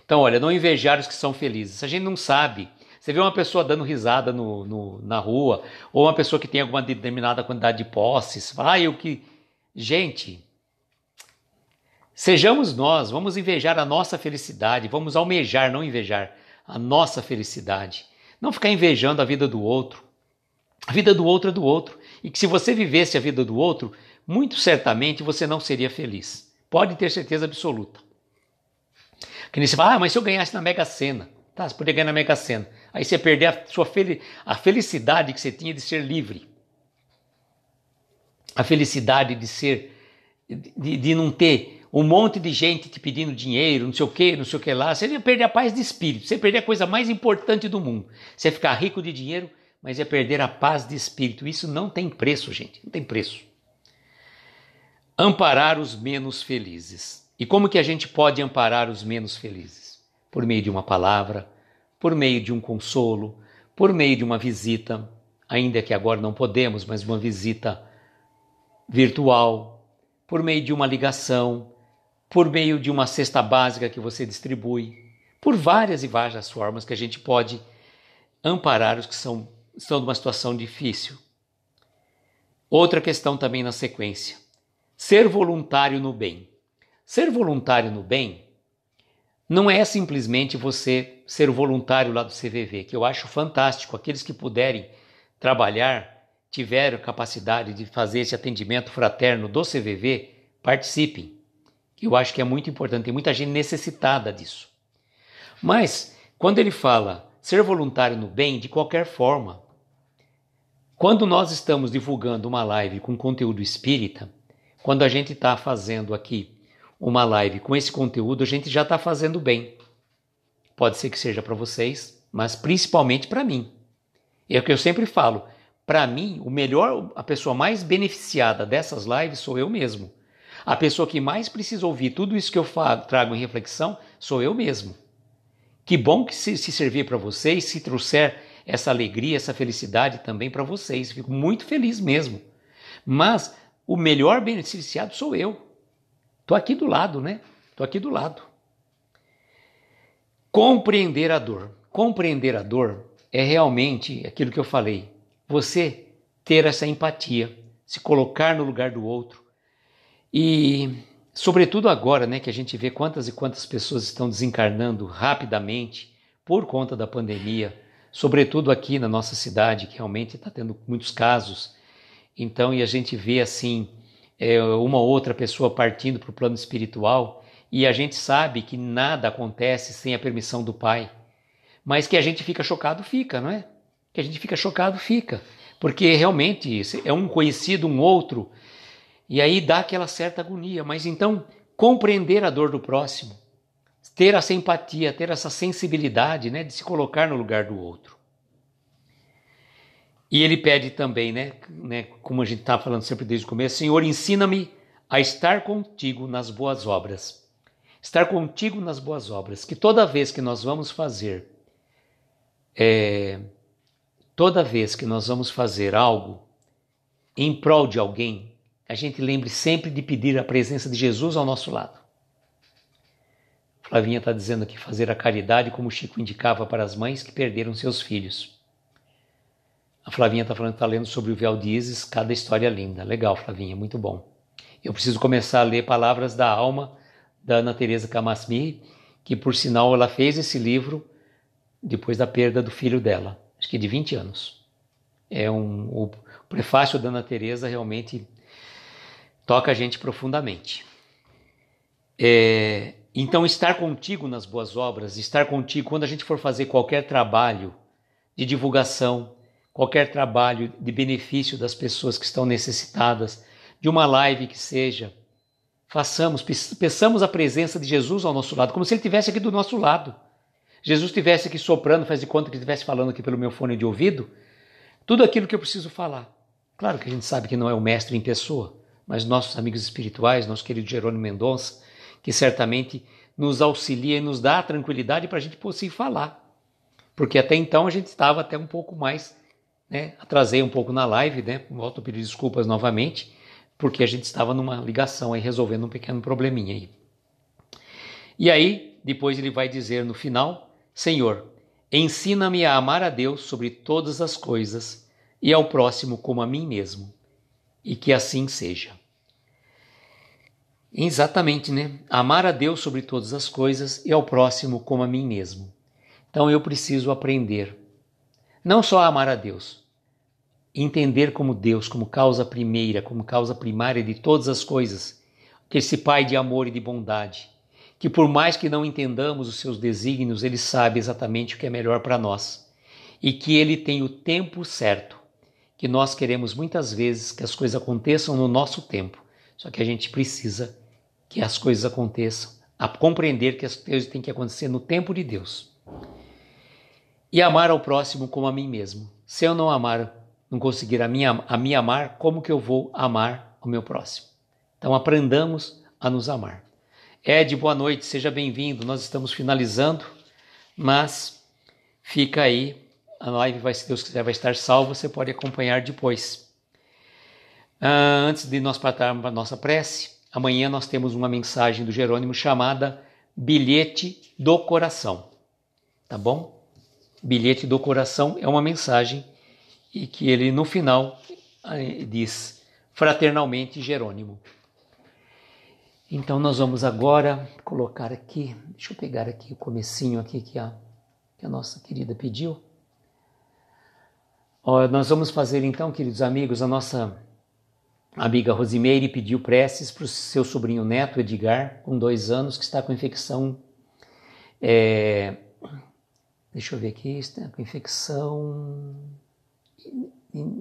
Então, olha, não invejar os que são felizes. A gente não sabe. Você vê uma pessoa dando risada na rua, ou uma pessoa que tem alguma determinada quantidade de posses, você fala, Gente, sejamos nós, vamos invejar a nossa felicidade, vamos almejar, não invejar, a nossa felicidade. Não ficar invejando a vida do outro. A vida do outro é do outro. E que se você vivesse a vida do outro, muito certamente você não seria feliz. Pode ter certeza absoluta. Que nem você fala, mas se eu ganhasse na Mega Sena. Tá, você poderia ganhar na Mega Sena. Aí você ia perder a felicidade que você tinha de ser livre. A felicidade de ser, de não ter um monte de gente te pedindo dinheiro, não sei o que lá. Você ia perder a paz de espírito. Você ia perder a coisa mais importante do mundo. Você ia ficar rico de dinheiro, mas ia perder a paz de espírito. Isso não tem preço, gente. Não tem preço. Amparar os menos felizes. E como que a gente pode amparar os menos felizes? Por meio de uma palavra, por meio de um consolo, por meio de uma visita, ainda que agora não podemos, mas uma visita virtual, por meio de uma ligação, por meio de uma cesta básica que você distribui, por várias e várias formas que a gente pode amparar os que estão numa situação difícil. Outra questão também na sequência. Ser voluntário no bem. Ser voluntário no bem não é simplesmente você ser o voluntário lá do CVV, que eu acho fantástico. Aqueles que puderem trabalhar, tiveram capacidade de fazer esse atendimento fraterno do CVV, participem. Eu acho que é muito importante, tem muita gente necessitada disso. Mas, quando ele fala ser voluntário no bem, de qualquer forma, quando nós estamos divulgando uma live com conteúdo espírita, quando a gente está fazendo aqui uma live com esse conteúdo, a gente já está fazendo bem. Pode ser que seja para vocês, mas principalmente para mim. É o que eu sempre falo. Para mim, a pessoa mais beneficiada dessas lives sou eu mesmo. A pessoa que mais precisa ouvir tudo isso que eu trago em reflexão sou eu mesmo. Que bom que se servir para vocês, se trouxer essa alegria, essa felicidade também para vocês. Fico muito feliz mesmo. Mas o melhor beneficiado sou eu. Estou aqui do lado, né? Estou aqui do lado. Compreender a dor. Compreender a dor é realmente aquilo que eu falei. Você ter essa empatia, se colocar no lugar do outro. E, sobretudo agora, né, que a gente vê quantas e quantas pessoas estão desencarnando rapidamente por conta da pandemia, sobretudo aqui na nossa cidade, que realmente está tendo muitos casos. Então, e a gente vê assim, uma outra pessoa partindo para o plano espiritual, e a gente sabe que nada acontece sem a permissão do Pai. Mas que a gente fica chocado, fica, não é? Que a gente fica chocado, fica. Porque realmente é um conhecido, um outro, e aí dá aquela certa agonia. Mas então, compreender a dor do próximo, ter essa empatia, ter essa sensibilidade, né, de se colocar no lugar do outro. E ele pede também, né, como a gente está falando sempre desde o começo, Senhor, ensina-me a estar contigo nas boas obras. Estar contigo nas boas obras. Que toda vez que nós vamos fazer, algo em prol de alguém, a gente lembre sempre de pedir a presença de Jesus ao nosso lado. Flavinha está dizendo aqui, fazer a caridade como Chico indicava para as mães que perderam seus filhos. A Flavinha está falando que está lendo sobre o véu de Ísis, cada história linda. Legal, Flavinha, muito bom. Eu preciso começar a ler Palavras da Alma, da Ana Teresa Camasmi, que por sinal ela fez esse livro depois da perda do filho dela, acho que de 20 anos. O prefácio da Ana Teresa realmente toca a gente profundamente. Então, estar contigo nas boas obras, estar contigo quando a gente for fazer qualquer trabalho de divulgação, qualquer trabalho de benefício das pessoas que estão necessitadas, de uma live que seja, peçamos a presença de Jesus ao nosso lado, como se ele estivesse aqui do nosso lado. Jesus estivesse aqui soprando, faz de conta que estivesse falando aqui pelo meu fone de ouvido, tudo aquilo que eu preciso falar. Claro que a gente sabe que não é o mestre em pessoa, mas nossos amigos espirituais, nosso querido Jerônimo Mendonça, que certamente nos auxilia e nos dá a tranquilidade para a gente poder falar. Porque até então a gente estava até um pouco mais, né, atrasei um pouco na live, né, volto a pedir desculpas novamente, porque a gente estava numa ligação aí, resolvendo um pequeno probleminha aí. E aí, depois ele vai dizer no final, Senhor, Ensina-me a amar a Deus sobre todas as coisas e ao próximo como a mim mesmo, e que assim seja. Exatamente, né? Amar a Deus sobre todas as coisas e ao próximo como a mim mesmo. Então eu preciso aprender, não só a amar a Deus, entender como Deus, como causa primeira, como causa primária de todas as coisas, que esse Pai de amor e de bondade, que por mais que não entendamos os seus desígnios, Ele sabe exatamente o que é melhor para nós e que Ele tem o tempo certo, que nós queremos muitas vezes que as coisas aconteçam no nosso tempo, só que a gente precisa que as coisas aconteçam, a compreender que as coisas têm que acontecer no tempo de Deus. E amar ao próximo como a mim mesmo. Se eu não amar, não conseguir a me amar, como que eu vou amar o meu próximo? Então aprendamos a nos amar. Ed, boa noite, seja bem-vindo. Nós estamos finalizando, mas fica aí. A live, se Deus quiser, vai estar salva, você pode acompanhar depois. Antes de nós partirmos para a nossa prece, amanhã nós temos uma mensagem do Jerônimo chamada Bilhete do Coração. Tá bom? Bilhete do Coração é uma mensagem e que ele no final diz fraternalmente Jerônimo. Então nós vamos agora colocar aqui, deixa eu pegar aqui o comecinho aqui que a nossa querida pediu. Nós vamos fazer então, queridos amigos, a nossa amiga Rosimeire pediu preces para o seu sobrinho neto, Edgar, com 2 anos, que está com infecção. Deixa eu ver aqui, está com infecção. Deixa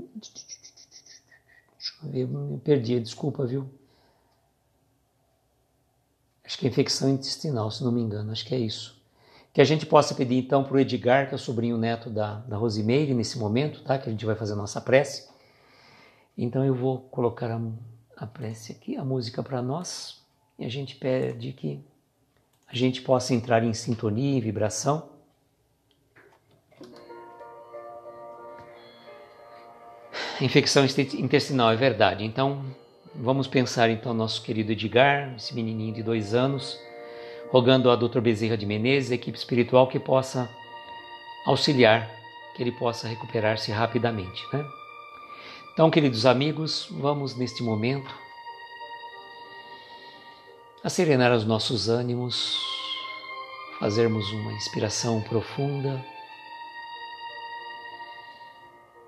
eu ver, me perdi, desculpa, viu? Acho que é infecção intestinal, se não me engano, acho que é isso. Que a gente possa pedir então para o Edgar, que é o sobrinho neto da Rosimeire, nesse momento, tá? Que a gente vai fazer a nossa prece. Então eu vou colocar a prece aqui, a música para nós, e a gente pede que a gente possa entrar em sintonia e vibração. Infecção intestinal, é verdade. Então vamos pensar então nosso querido Edgar, esse menininho de 2 anos, rogando a Dr. Bezerra de Menezes, a equipe espiritual, que possa auxiliar, que ele possa recuperar-se rapidamente, né? Então, queridos amigos, vamos neste momento serenar os nossos ânimos, fazermos uma inspiração profunda,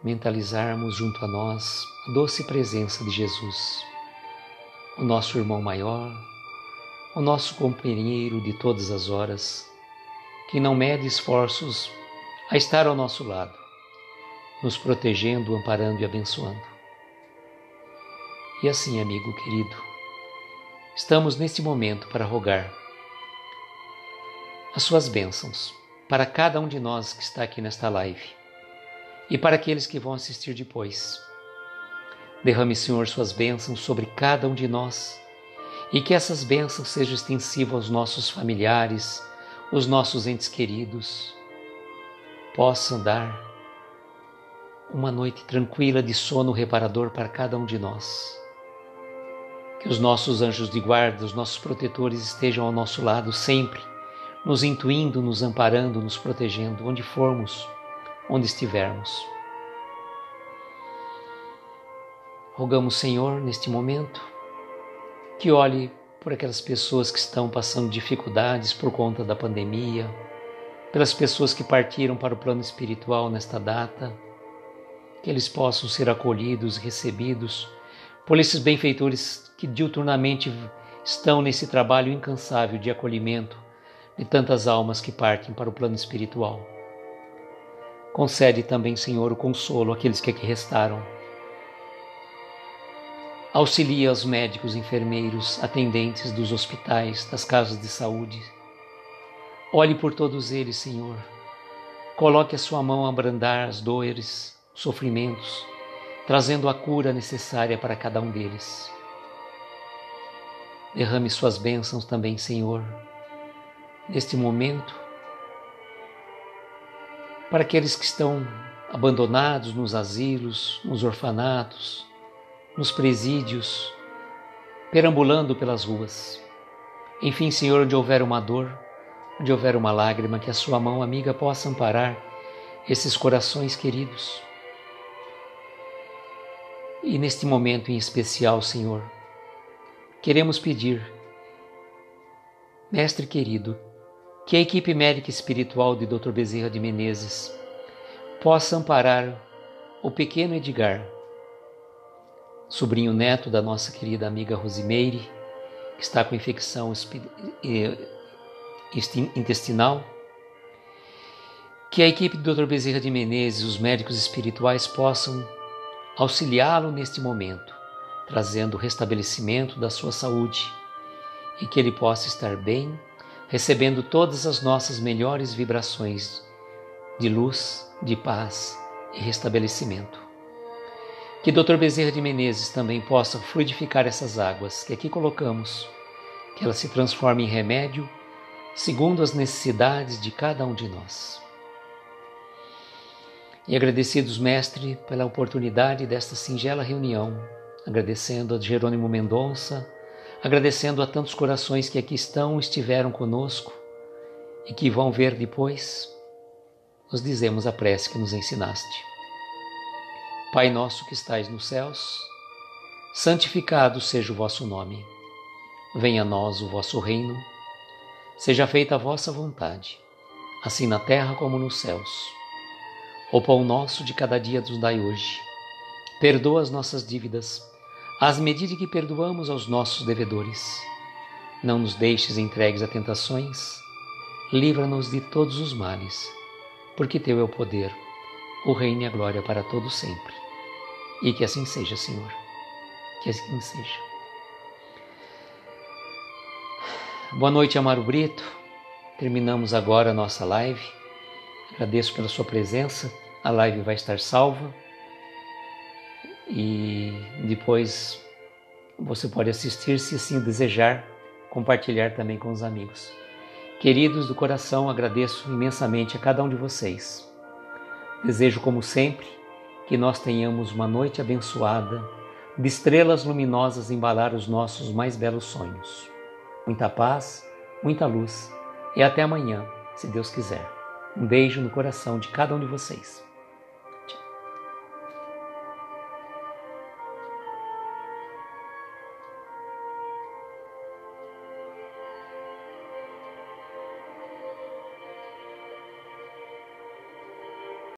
mentalizarmos junto a nós a doce presença de Jesus, o nosso irmão maior, o nosso companheiro de todas as horas, que não mede esforços a estar ao nosso lado, nos protegendo, amparando e abençoando. E assim, amigo querido, estamos neste momento para rogar as suas bênçãos para cada um de nós que está aqui nesta live e para aqueles que vão assistir depois. Derrame, Senhor, suas bênçãos sobre cada um de nós e que essas bênçãos sejam extensivas aos nossos familiares, os nossos entes queridos, possam dar uma noite tranquila de sono reparador para cada um de nós. Que os nossos anjos de guarda, os nossos protetores estejam ao nosso lado sempre, nos intuindo, nos amparando, nos protegendo, onde formos, onde estivermos. Rogamos, Senhor, neste momento, que olhe por aquelas pessoas que estão passando dificuldades por conta da pandemia, pelas pessoas que partiram para o plano espiritual nesta data, que eles possam ser acolhidos, recebidos por esses benfeitores que diuturnamente estão nesse trabalho incansável de acolhimento de tantas almas que partem para o plano espiritual. Concede também, Senhor, o consolo àqueles que aqui restaram. Auxilia os médicos, enfermeiros, atendentes dos hospitais, das casas de saúde. Olhe por todos eles, Senhor. Coloque a sua mão a abrandar as dores, os sofrimentos, trazendo a cura necessária para cada um deles. Derrame suas bênçãos também, Senhor, neste momento, para aqueles que estão abandonados nos asilos, nos orfanatos, nos presídios, perambulando pelas ruas. Enfim, Senhor, onde houver uma dor, onde houver uma lágrima, que a sua mão amiga possa amparar esses corações queridos. E neste momento em especial, Senhor, queremos pedir, Mestre querido, que a equipe médica espiritual de Dr. Bezerra de Menezes possa amparar o pequeno Edgar, sobrinho neto da nossa querida amiga Rosimeire, que está com infecção intestinal. Que a equipe do Dr. Bezerra de Menezes, os médicos espirituais, possam auxiliá-lo neste momento, trazendo o restabelecimento da sua saúde, e que ele possa estar bem, recebendo todas as nossas melhores vibrações de luz, de paz e restabelecimento. Que Dr. Bezerra de Menezes também possa fluidificar essas águas que aqui colocamos, que elas se transformem em remédio segundo as necessidades de cada um de nós. E agradecidos, Mestre, pela oportunidade desta singela reunião, agradecendo a Jerônimo Mendonça, agradecendo a tantos corações que aqui estiveram conosco e que vão ver depois, nos dizemos a prece que nos ensinaste. Pai nosso que estais nos céus, santificado seja o vosso nome. Venha a nós o vosso reino, seja feita a vossa vontade, assim na terra como nos céus. O pão nosso de cada dia nos dai hoje. Perdoa as nossas dívidas, às medidas que perdoamos aos nossos devedores. Não nos deixes entregues a tentações, livra-nos de todos os males, porque teu é o poder, o reino e a glória para todos sempre. E que assim seja, Senhor, que assim seja. Boa noite, Amaro Brito. Terminamos agora a nossa live. Agradeço pela sua presença. A live vai estar salva e depois você pode assistir, se assim desejar, compartilhar também com os amigos. Queridos do coração, agradeço imensamente a cada um de vocês. Desejo, como sempre, que nós tenhamos uma noite abençoada, de estrelas luminosas embalar os nossos mais belos sonhos. Muita paz, muita luz e até amanhã, se Deus quiser. Um beijo no coração de cada um de vocês.